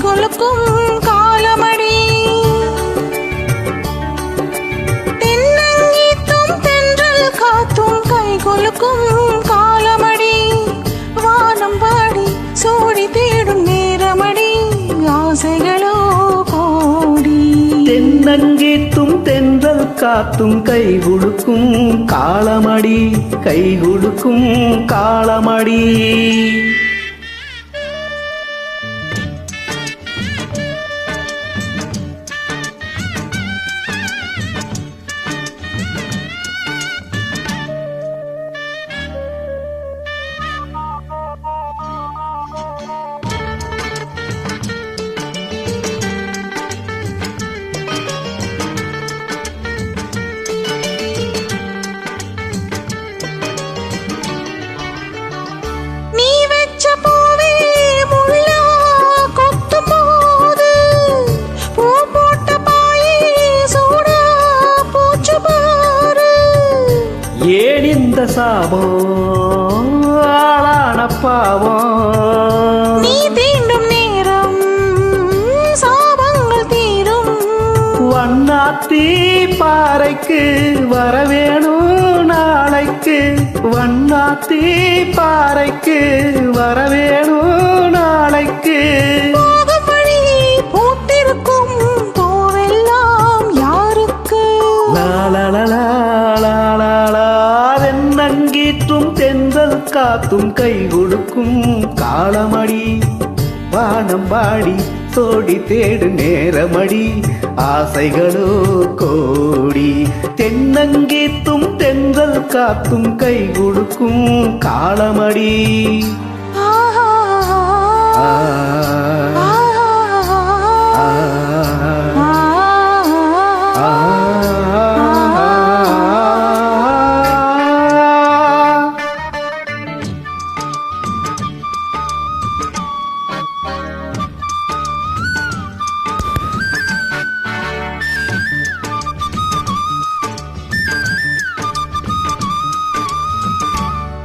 கொலுக்கும் காலமடி தென்னங்கீத்தும் தென்றல் காத்தும் கை கொலுக்கும் காலமடி வானம் பாடி சோடி தேடும் நேரமடி ஆசைகளோ கோடி தென்னங்கீத்தும் தென்றல் காத்தும் கை குலுக்கும் காலமடி கை குலுக்கும் காலமடி ஏன் இந்த சாபம் ஆளான பாவம் நீ தீண்டும் நேரம் சாபங்கள் தீரும் வண்ணாத்தி பாறைக்கு வரவேணும் நாளைக்கு வண்ணாத்தி பாறைக்கு வரவேணும் நாளைக்கு போகும்படி பூத்திருக்கும் பூவெல்லாம் யாருக்கு லாலலலா தென்னங்கீற்றும் தென்றல் காத்தும் கை கொடுக்கும் காலமடி வானம் பாடி சோடி தேடு நேரமடி ஆசைகளோ கோடி தென்னங்கீத்தும் தென்றல் காத்தும் கை கொடுக்கும் காலமடி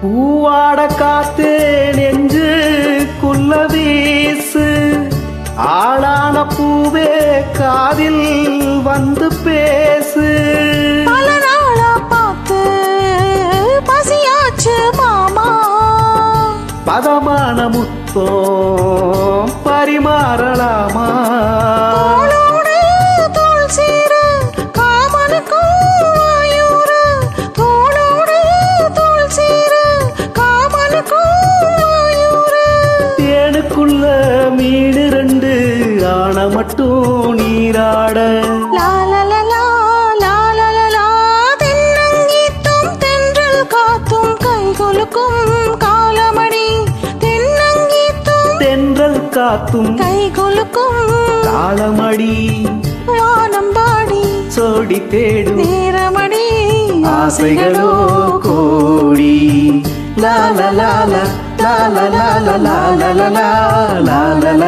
பூவாட காத்தே நெஞ்சு குள்ள வீசு ஆளான பூவே காதில் வந்து பேசு பல நாளா பார்த்து பசியாச்சு மாமா பதமான முத்தம் பரிமாறலாமா மீன் ரெண்டு ஆன மட்டும் நீராட லாலலலா லாலலலா தென்னங்கீத்தும் தென்றல் காத்தும் கை கொலுக்கும் காலமடி தென்னங்கீத்தும் தென்றல் காத்தும் கை கொலுக்கும் காலமடி வானம் பாடி சோடி தேடும் நேரமடி ஆசைகளோ கோடி லாலலாலா la la la la la la la la la la